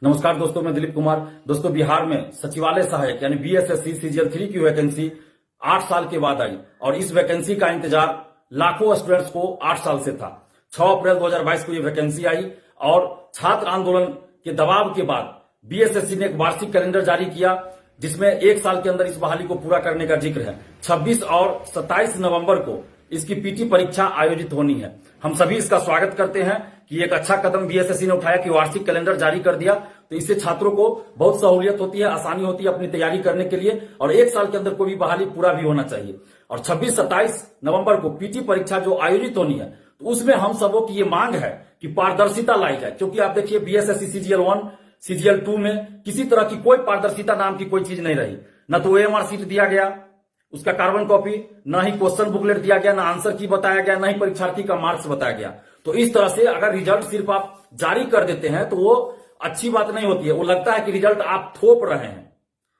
नमस्कार दोस्तों, मैं दिलीप कुमार। दोस्तों, बिहार में सचिवालय सहायक यानी बीएसएससी सीजीएल 3 की वैकेंसी 8 साल के बाद आई और इस वैकेंसी का इंतजार लाखों स्टूडेंट्स को 8 साल से था। 6 अप्रैल 2022 को यह वैकेंसी आई और छात्र आंदोलन के दबाव के बाद बीएसएससी ने एक वार्षिक कैलेंडर जारी किया जिसमें 1 साल के अंदर इस बहाली को पूरा करने का जिक्र है। 26 और 27 नवंबर को इसकी पीटी परीक्षा आयोजित होनी है। हम सभी इसका स्वागत करते हैं कि एक अच्छा कदम बीएसएससी ने उठाया कि वार्षिक कैलेंडर जारी कर दिया, तो इससे छात्रों को बहुत सहूलियत होती है, आसानी होती है अपनी तैयारी करने के लिए और 1 साल के अंदर कोई भी बहाली पूरा भी होना चाहिए। और 26-27 नवंबर को पीटी परीक्षा जो आयोजित होनी है, तो उसमें हम सबों की ये मांग है कि पारदर्शिता लाई जाए, क्योंकि आप देखिए बीएसएससी सीजीएल 1 सीजीएल 2 में किसी तरह की कोई पारदर्शिता नाम की कोई चीज नहीं रही। न तो ओएमआर सीट दिया गया, उसका कार्बन कॉपी, न ही क्वेश्चन बुकलेट दिया गया, न आंसर की बताया गया, न ही परीक्षार्थी का मार्क्स बताया गया। तो इस तरह से अगर रिजल्ट सिर्फ आप जारी कर देते हैं तो वो अच्छी बात नहीं होती है। वो लगता है कि रिजल्ट आप थोप रहे हैं,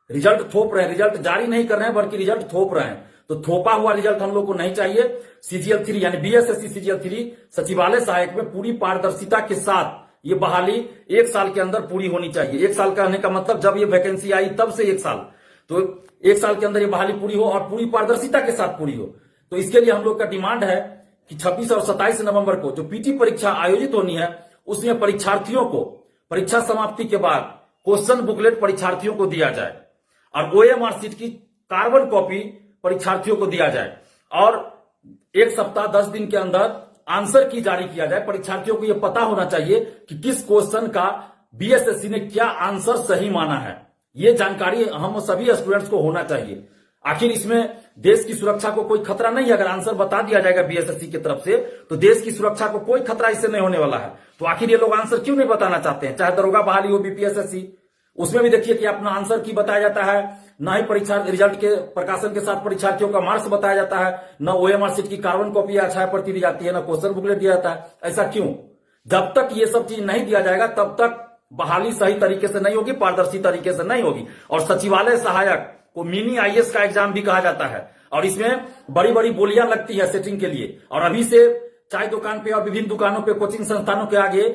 रिजल्ट जारी नहीं कर रहे हैं बल्कि रिजल्ट थोप रहे हैं। तो थोपा हुआ रिजल्ट हम लोग को नहीं चाहिए। सीजीएल 3 यानी बीएसएससी सीजीएल 3 सचिवालय सहायक में पूरी पारदर्शिता के साथ ये बहाली 1 साल के अंदर पूरी होनी चाहिए। 1 साल कहने का मतलब जब ये वैकेंसी आई तब से 1 साल, तो 1 साल के अंदर ये बहाली पूरी हो और पूरी पारदर्शिता के साथ पूरी हो। तो इसके लिए हम लोग का डिमांड है कि 26 और 27 नवंबर को जो पीटी परीक्षा आयोजित होनी है, उसमें परीक्षार्थियों को परीक्षा समाप्ति के बाद क्वेश्चन बुकलेट परीक्षार्थियों को दिया जाए और ओएमआर सीट की कार्बन कॉपी परीक्षार्थियों को दिया जाए और 1 सप्ताह 10 दिन के अंदर आंसर की जारी किया जाए। परीक्षार्थियों को यह पता होना चाहिए कि किस क्वेश्चन का बीएसएससी ने क्या आंसर सही माना है। ये जानकारी हम सभी स्टूडेंट्स को होना चाहिए। आखिर इसमें देश की सुरक्षा को कोई खतरा नहीं है। अगर आंसर बता दिया जाएगा बीएसएससी की तरफ से तो देश की सुरक्षा को कोई खतरा इससे नहीं होने वाला है। तो आखिर ये लोग आंसर क्यों नहीं बताना चाहते हैं? चाहे दरोगा बहाली हो, बीपीएसएससी, उसमें भी देखिए कि अपना आंसर की बताया जाता है, न ही परीक्षा रिजल्ट के प्रकाशन के साथ परीक्षार्थियों का मार्क्स बताया जाता है, न ओएमआर सीट की कार्बन कॉपी या छाया प्रति दी जाती है, न क्वेश्चन बुकलेट दिया जाता है। ऐसा क्यों? जब तक ये सब चीज नहीं दिया जाएगा तब तक बहाली सही तरीके से नहीं होगी, पारदर्शी तरीके से नहीं होगी। और सचिवालय सहायक को मिनी आईएएस का एग्जाम भी कहा जाता है और इसमें बड़ी बड़ी बोलियां लगती है सेटिंग के लिए। और अभी से चाय दुकान पे और विभिन्न दुकानों पे, कोचिंग संस्थानों के आगे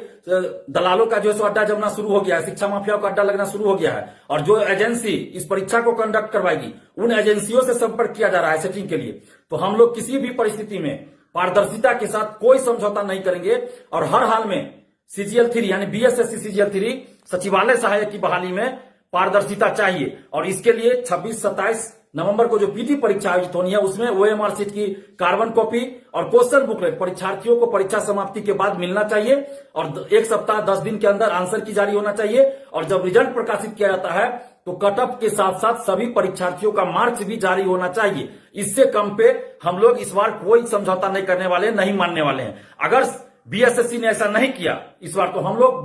दलालों का जो है अड्डा जमना शुरू हो गया है, शिक्षा माफियाओं का अड्डा लगना शुरू हो गया है। और जो एजेंसी इस परीक्षा को कंडक्ट करवाएगी उन एजेंसियों से संपर्क किया जा रहा है सेटिंग के लिए। तो हम लोग किसी भी परिस्थिति में पारदर्शिता के साथ कोई समझौता नहीं करेंगे और हर हाल में सीजीएल 3 यानी बीएसएससी सीजीएल 3 सचिवालय सहायक की बहाली में पारदर्शिता चाहिए। और इसके लिए 26-27 नवंबर को जो पीटी परीक्षा आयोजित होनी है उसमें ओएमआर सीट की कार्बन कॉपी और क्वेश्चन बुकलेट परीक्षार्थियों को परीक्षा समाप्ति के बाद मिलना चाहिए और 1 सप्ताह 10 दिन के अंदर आंसर की जारी होना चाहिए। और जब रिजल्ट प्रकाशित किया जाता है तो कट ऑफ के साथ साथ सभी परीक्षार्थियों का मार्क्स भी जारी होना चाहिए। इससे कम पे हम लोग इस बार कोई समझौता नहीं करने वाले, नहीं मानने वाले हैं। अगर बीएसएससी ने ऐसा नहीं किया इस बार तो हम लोग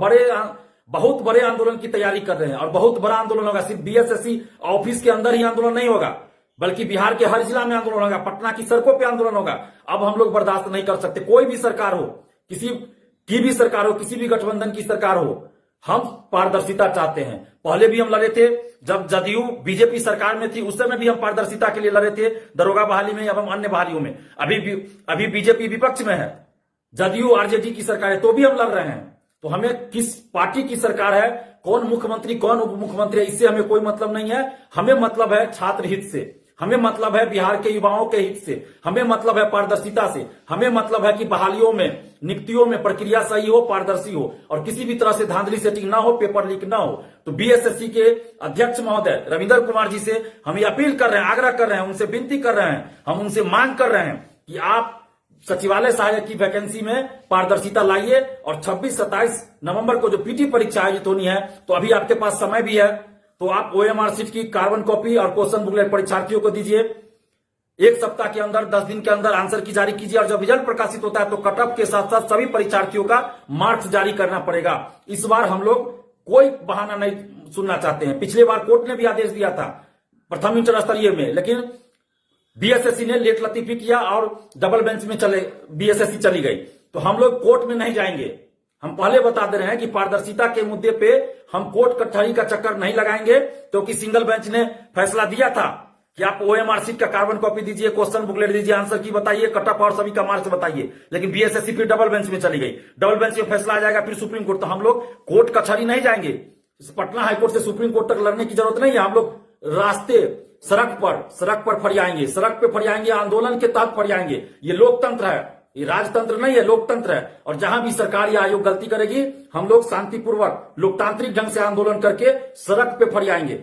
बहुत बड़े आंदोलन की तैयारी कर रहे हैं और बहुत बड़ा आंदोलन होगा। सिर्फ बीएसएससी ऑफिस के अंदर ही आंदोलन नहीं होगा बल्कि बिहार के हर जिला में आंदोलन होगा, पटना की सड़कों पे आंदोलन होगा। अब हम लोग बर्दाश्त नहीं कर सकते। कोई भी सरकार हो, किसी की भी सरकार हो, किसी भी गठबंधन की सरकार हो, हम पारदर्शिता चाहते हैं। पहले भी हम लड़े थे, जब जदयू बीजेपी सरकार में थी उस समय भी हम पारदर्शिता के लिए लड़े थे, दरोगा बहाली में एवं अन्य बहालियों में। अभी बीजेपी विपक्ष में है, जदयू आरजेडी की सरकार है, तो भी हम लड़ रहे हैं। तो हमें किस पार्टी की सरकार है, कौन मुख्यमंत्री कौन उप मुख्यमंत्री है, इससे हमें कोई मतलब नहीं है। हमें मतलब है छात्र हित से, हमें मतलब है बिहार के युवाओं के हित से, हमें मतलब है पारदर्शिता से, हमें मतलब है कि बहालियों में, नियुक्तियों में प्रक्रिया सही हो, पारदर्शी हो और किसी भी तरह से धांधली सेटिंग ना हो, पेपर लीक ना हो। तो बीएसएससी के अध्यक्ष महोदय रविंदर कुमार जी से हम ये अपील कर रहे हैं, आग्रह कर रहे हैं, उनसे विनती कर रहे हैं, हम उनसे मांग कर रहे हैं कि आप सचिवालय सहायक की वैकेंसी में पारदर्शिता लाइए और 26-27 नवंबर को जो पीटी परीक्षा आयोजित होनी है तो अभी आपके पास समय भी है, तो आप ओएमआर सीट की कार्बन कॉपी और क्वेश्चन बुकलेट परीक्षार्थियों को दीजिए। 1 सप्ताह के अंदर 10 दिन के अंदर आंसर की जारी कीजिए और जब रिजल्ट प्रकाशित होता है तो कट ऑफ के साथ साथ सभी परीक्षार्थियों का मार्क्स जारी करना पड़ेगा। इस बार हम लोग कोई बहाना नहीं सुनना चाहते हैं। पिछले बार कोर्ट ने भी आदेश दिया था प्रथम इंटर स्तरीय में, लेकिन बीएसएससी ने लेट लतीफी किया और डबल बेंच में बीएसएससी चली गई। तो हम लोग कोर्ट में नहीं जाएंगे। हम पहले बता दे रहे हैं कि पारदर्शिता के मुद्दे पे हम कोर्ट कचहरी का चक्कर नहीं लगाएंगे, क्योंकि सिंगल बेंच ने फैसला दिया था कि आप ओएमआर सीट का कार्बन कॉपी दीजिए, क्वेश्चन बुकलेट दीजिए, आंसर की बताइए, कट ऑफ और सभी का मार्क्स बताइए। लेकिन बीएसएससी फिर डबल बेंच में चली गई, डबल बेंच में फैसला आ जाएगा फिर सुप्रीम कोर्ट। तो हम लोग कोर्ट कचहरी नहीं जाएंगे, पटना हाईकोर्ट से सुप्रीम कोर्ट तक लड़ने की जरूरत नहीं है। हम लोग रास्ते सड़क पर फरियाएंगे, सड़क पे फरियाएंगे, आंदोलन के तहत फरियाएंगे। ये लोकतंत्र है, ये राजतंत्र नहीं है, लोकतंत्र है। और जहां भी सरकार या आयोग गलती करेगी, हम लोग शांतिपूर्वक लोकतांत्रिक ढंग से आंदोलन करके सड़क पे फरियाएंगे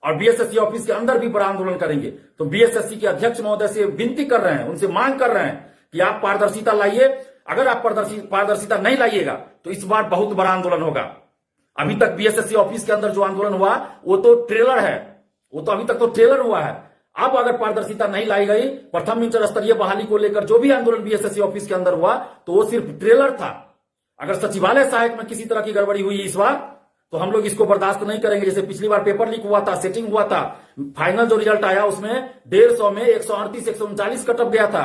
और बीएसएससी ऑफिस के अंदर भी बड़ा आंदोलन करेंगे। तो बीएसएससी के अध्यक्ष महोदय से विनती कर रहे हैं, उनसे मांग कर रहे हैं कि आप पारदर्शिता लाइए। अगर आप पारदर्शिता नहीं लाइएगा तो इस बार बहुत बड़ा आंदोलन होगा। अभी तक बीएसएससी ऑफिस के अंदर जो आंदोलन हुआ वो तो ट्रेलर है, वो तो अभी तक तो ट्रेलर हुआ है। अब अगर पारदर्शिता नहीं लाई गई, प्रथम इंटर स्तरीय बहाली को लेकर जो भी आंदोलन बीएसएससी ऑफिस के अंदर हुआ तो वो सिर्फ ट्रेलर था। अगर सचिवालय सहायक में किसी तरह की गड़बड़ी हुई इस बार तो हम लोग इसको बर्दाश्त नहीं करेंगे। जैसे पिछली बार पेपर लीक हुआ था, सेटिंग हुआ था, फाइनल जो रिजल्ट आया उसमें 150 में 138 139 कटअप गया था।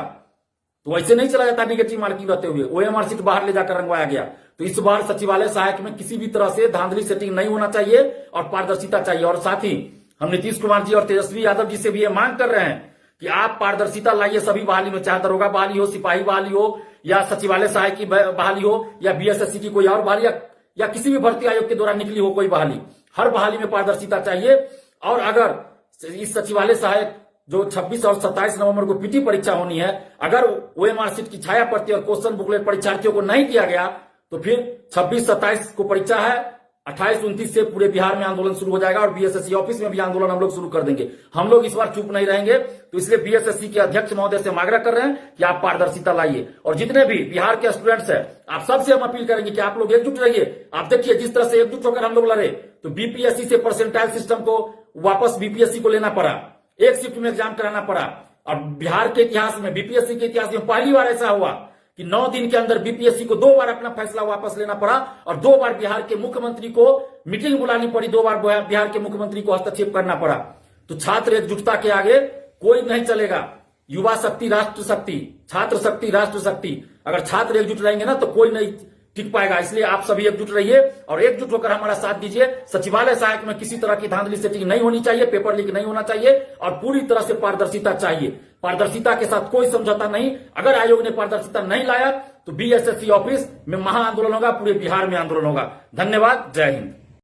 तो ऐसे नहीं चला जाता निगेटिव मार्किंग रहते हुए, ओएमआर सीट बाहर ले जाकर रंगवाया गया। तो इस बार सचिवालय सहायक में किसी भी तरह से धांधली सेटिंग नहीं होना चाहिए और पारदर्शिता चाहिए। और साथ ही हम नीतीश कुमार जी और तेजस्वी यादव जी से भी ये मांग कर रहे हैं कि आप पारदर्शिता लाइए सभी बहाली में, चाहे दरोगा बहाली हो, सिपाही बहाली हो, या सचिवालय सहायक की बहाली हो, या बीएसएससी की कोई और बहाली, या किसी भी भर्ती आयोग के द्वारा निकली हो कोई बहाली। हर बहाली में पारदर्शिता चाहिए। और अगर इस सचिवालय सहायक जो 26 और 27 नवंबर को पीटी परीक्षा होनी है, अगर ओएमआर सीट की छाया प्रति और क्वेश्चन बुकलेट परीक्षार्थियों को नहीं दिया गया तो फिर 26-27 को परीक्षा है, 28-29 से पूरे बिहार में आंदोलन शुरू हो जाएगा और बीएसएससी ऑफिस में भी आंदोलन हम लोग शुरू कर देंगे। हम लोग इस बार चुप नहीं रहेंगे। तो इसलिए बीएसएससी के अध्यक्ष महोदय से हम आग्रह कर रहे हैं कि आप पारदर्शिता लाइए। और जितने भी बिहार के स्टूडेंट्स हैं, आप सबसे हम अपील करेंगे कि आप लोग एकजुट रहिए। आप देखिए जिस तरह से एकजुट होकर हम लोग लड़े तो बीपीएससी से परसेंटाइल सिस्टम को वापस बीपीएससी को लेना पड़ा, एक शिफ्ट में एग्जाम कराना पड़ा। और बिहार के इतिहास में, बीपीएससी के इतिहास में पहली बार ऐसा हुआ कि 9 दिन के अंदर बीपीएससी को 2 बार अपना फैसला वापस लेना पड़ा और 2 बार बिहार के मुख्यमंत्री को मीटिंग बुलानी पड़ी, 2 बार बिहार के मुख्यमंत्री को हस्तक्षेप करना पड़ा। तो छात्र एकजुटता के आगे कोई नहीं चलेगा। युवा शक्ति राष्ट्र शक्ति, छात्र शक्ति राष्ट्र शक्ति। अगर छात्र एकजुट रहेंगे ना तो कोई नहीं टिक पाएगा। इसलिए आप सभी एकजुट रहिए और एकजुट होकर हमारा साथ दीजिए। सचिवालय सहायक में किसी तरह की धांधली सेटिंग नहीं होनी चाहिए, पेपर लीक नहीं होना चाहिए और पूरी तरह से पारदर्शिता चाहिए। पारदर्शिता के साथ कोई समझौता नहीं। अगर आयोग ने पारदर्शिता नहीं लाया तो बीएसएससी ऑफिस में महा आंदोलन होगा, पूरे बिहार में आंदोलन होगा। धन्यवाद, जय हिंद।